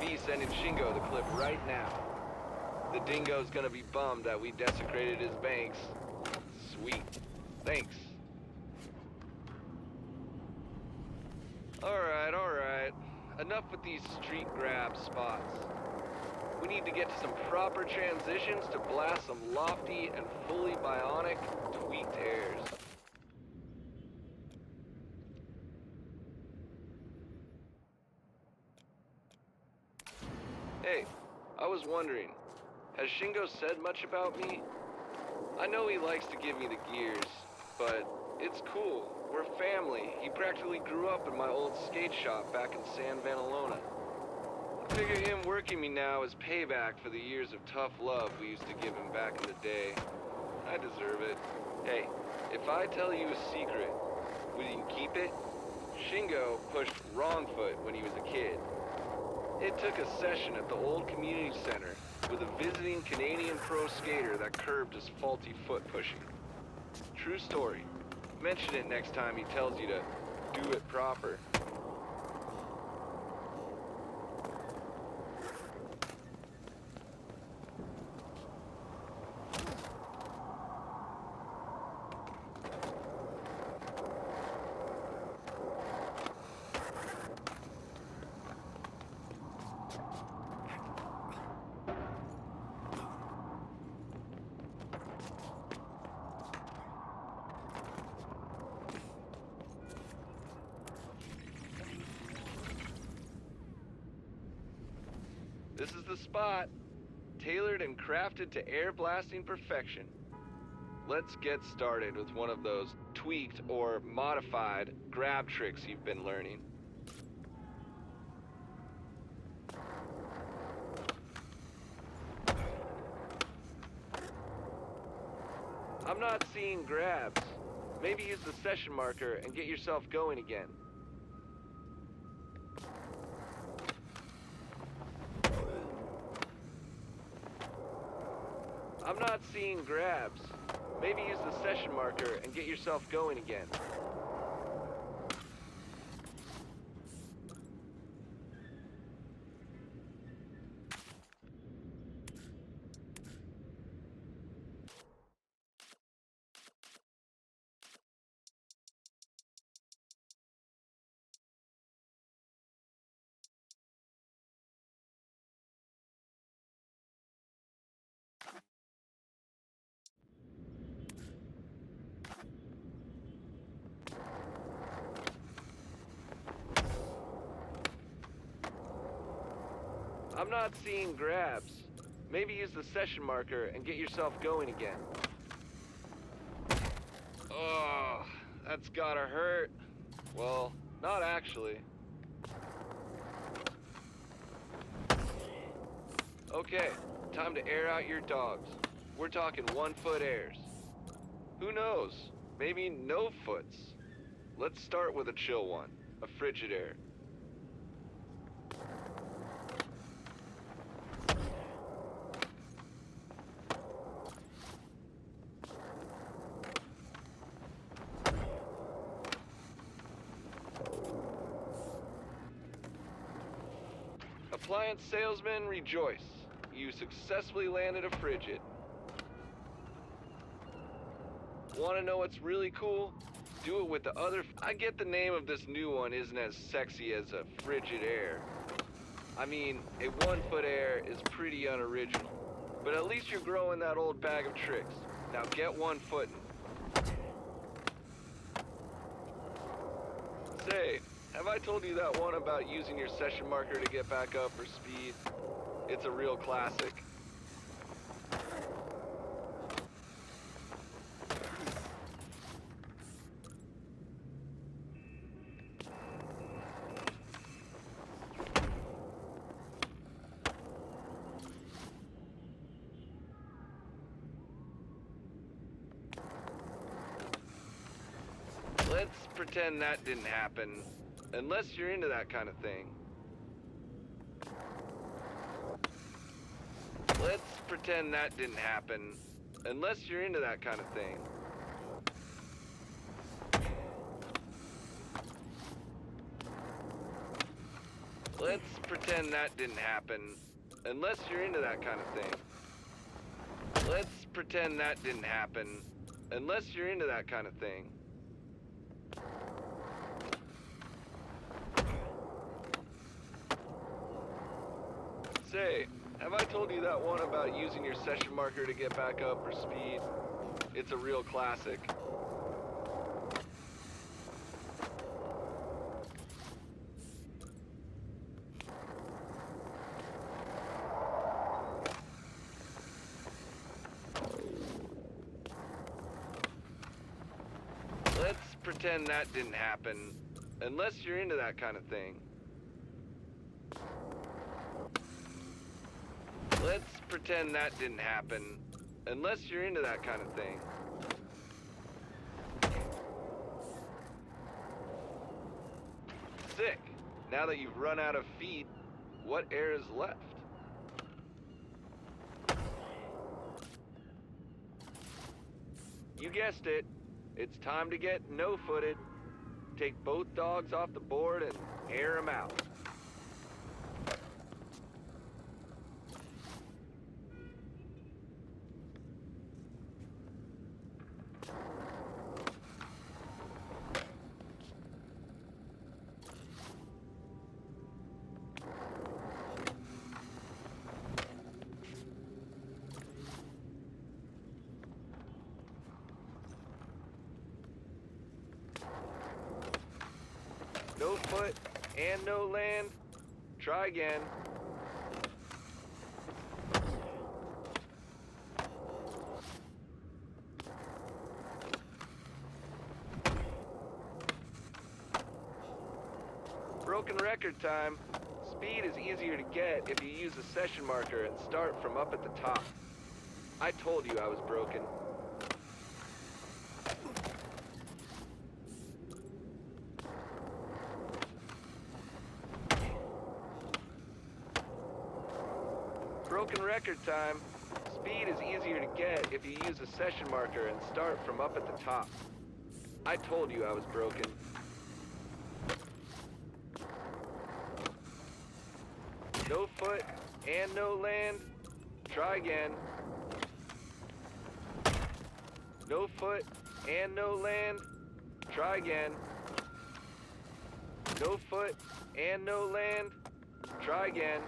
be sending Shingo the clip right now. The dingo's gonna be bummed that we desecrated his banks. Sweet. Thanks. Alright. Enough with these street grab spots. We need to get to some proper transitions to blast some lofty and fully bionic, tweaked airs. Hey, I was wondering, has Shingo said much about me? I know he likes to give me the gears, but it's cool. We're family. He practically grew up in my old skate shop back in San Vanalona. I figure him working me now is payback for the years of tough love we used to give him back in the day. I deserve it. Hey, if I tell you a secret, will you keep it? Shingo pushed wrong foot when he was a kid. It took a session at the old community center with a visiting Canadian pro skater that curbed his faulty foot pushing. True story. Mention it next time he tells you to do it proper. This is the spot, tailored and crafted to air blasting perfection. Let's get started with one of those tweaked or modified grab tricks you've been learning. I'm not seeing grabs. Maybe use the session marker and get yourself going again. I'm not seeing grabs. Maybe use the session marker and get yourself going again. I'm not seeing grabs. Maybe use the session marker and get yourself going again. Oh, that's gotta hurt. Well, not actually. Okay, time to air out your dogs. We're talking 1 foot airs. Who knows? Maybe no foots. Let's start with a chill one, a frigid air. Appliance salesman, rejoice. You successfully landed a frigid. Want to know what's really cool? Do it with the other... I get the name of this new one isn't as sexy as a frigid air. I mean, a 1 foot air is pretty unoriginal. But at least you're growing that old bag of tricks. Now get 1 footin'. Say, have I told you that one about using your session marker to get back up for speed? It's a real classic. Let's pretend that didn't happen. Unless you're into that kind of thing. Let's pretend that didn't happen. Unless you're into that kind of thing. Let's pretend that didn't happen, unless you're into that kind of thing. Let's pretend that didn't happen, unless you're into that kind of thing. Say, have I told you that one about using your session marker to get back up or speed? It's a real classic. Let's pretend that didn't happen, unless you're into that kind of thing. Let's pretend that didn't happen, unless you're into that kind of thing. Sick. Now that you've run out of feet, what air is left? You guessed it. It's time to get no-footed. Take both dogs off the board and air them out. No foot and no land. Try again. Broken record time. Speed is easier to get if you use a session marker and start from up at the top. I told you I was broken. Broken record time. Speed is easier to get if you use a session marker and start from up at the top. I told you I was broken. No foot and no land. Try again. No foot and no land. Try again. No foot and no land. Try again.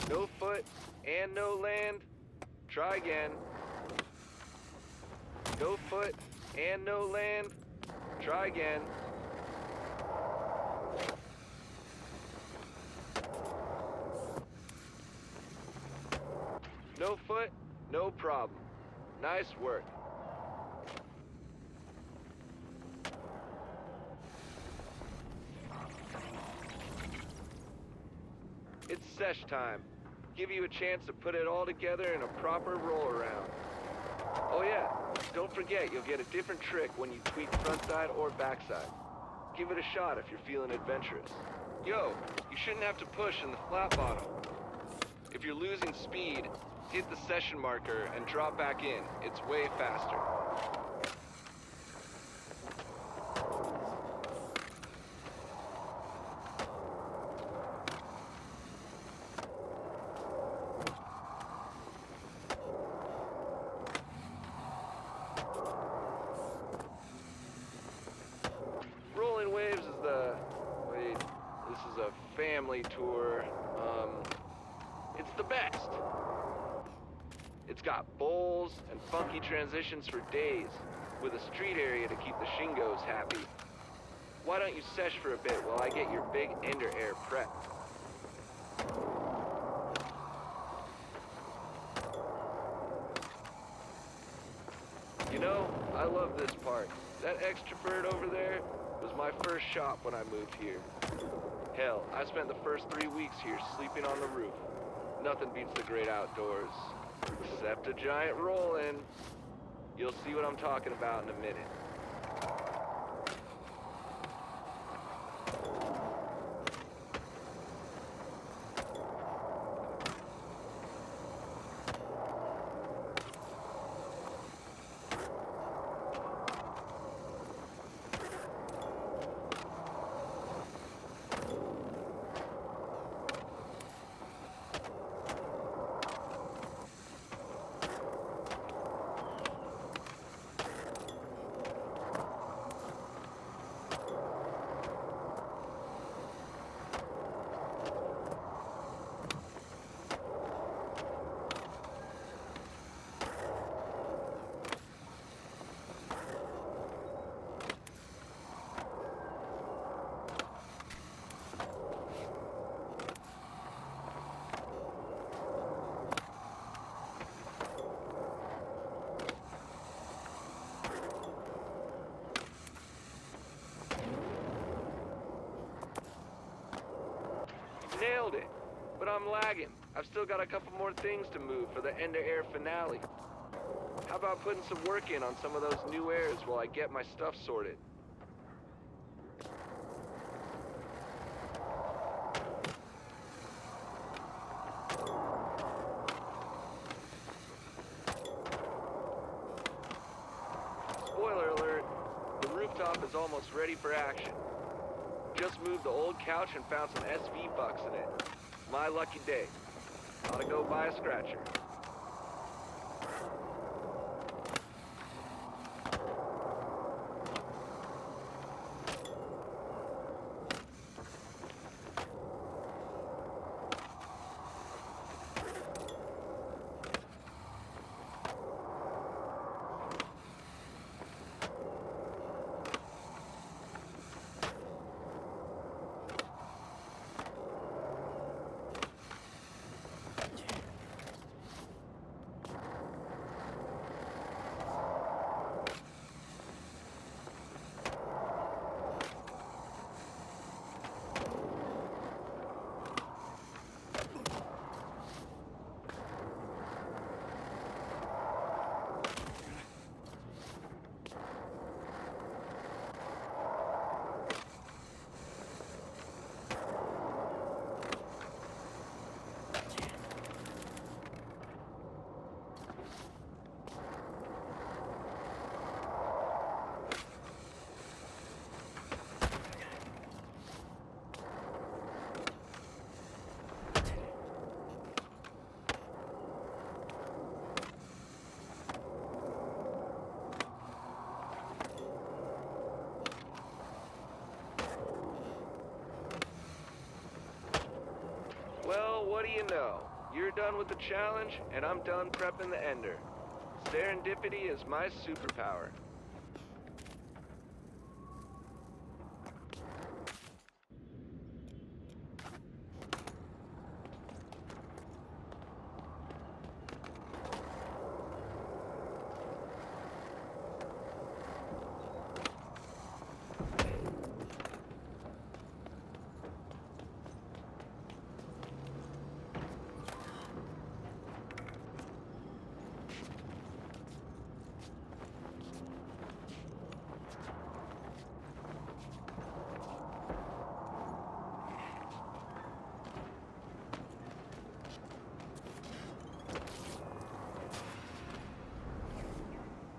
No foot and no land. Try again. No foot and no land. Try again. No foot, no problem. Nice work. It's sesh time. Give you a chance to put it all together in a proper roll around. Oh yeah, don't forget you'll get a different trick when you tweak frontside or backside. Give it a shot if you're feeling adventurous. Yo, you shouldn't have to push in the flat bottom. If you're losing speed, hit the session marker and drop back in. It's way faster. Family tour. It's the best. It's got bowls and funky transitions for days, with a street area to keep the Shingos happy. Why don't you sesh for a bit while I get your big ender air prepped? You know, I love this part. That extra bird over there was my first shop when I moved here. Hell, I spent the first 3 weeks here sleeping on the roof. Nothing beats the great outdoors. Except a giant roll-in. You'll see what I'm talking about in a minute. nailed it. But I'm lagging. I've still got a couple more things to move for the End of Air finale. How about putting some work in on some of those new airs while I get my stuff sorted? Spoiler alert, the rooftop is almost ready for action. Just moved the old couch and found some SV bucks in it. My lucky day. Ought to go buy a scratcher. Well, what do you know? You're done with the challenge, and I'm done prepping the ender. Serendipity is my superpower.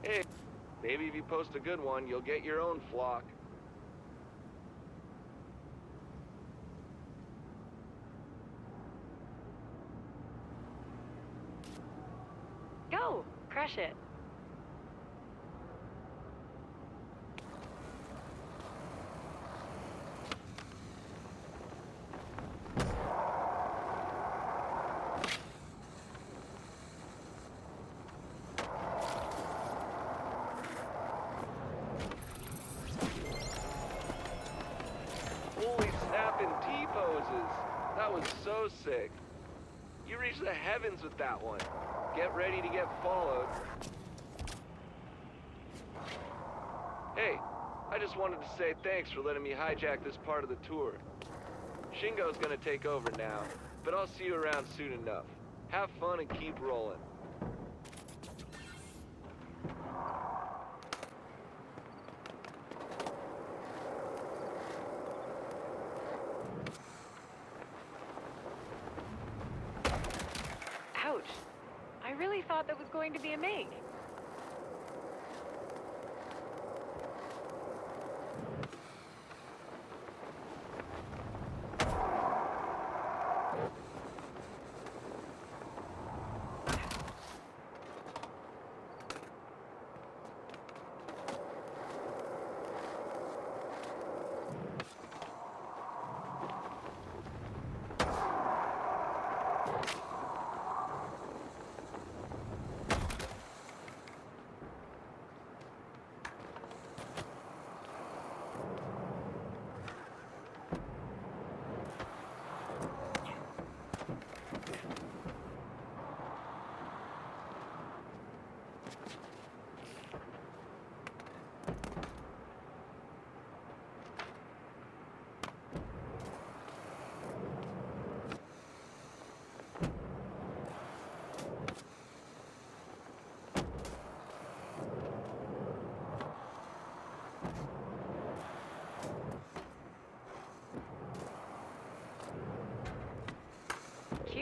Hey, maybe if you post a good one, you'll get your own flock. Go! Crush it. Holy snapping T-poses! That was so sick. You reached the heavens with that one. Get ready to get followed. Hey, I just wanted to say thanks for letting me hijack this part of the tour. Shingo's gonna take over now, but I'll see you around soon enough. Have fun and keep rolling. Ouch. I really thought that was going to be a make.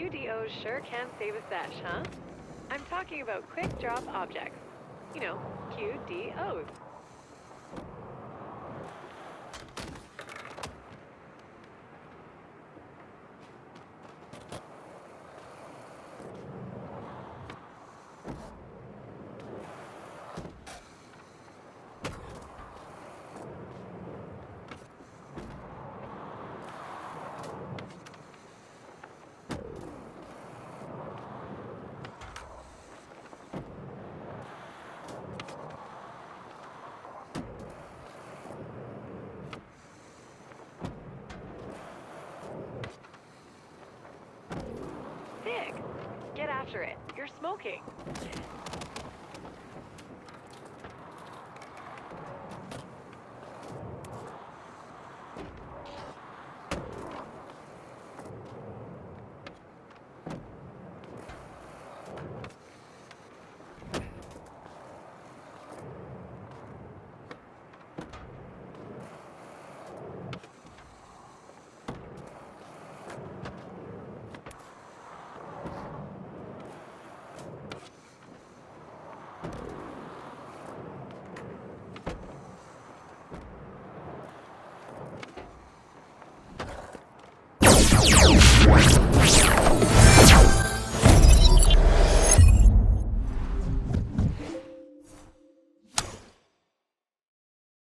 QDOs sure can save a sesh, huh? I'm talking about quick drop objects. You know, QDOs. Dig! Get after it. You're smoking.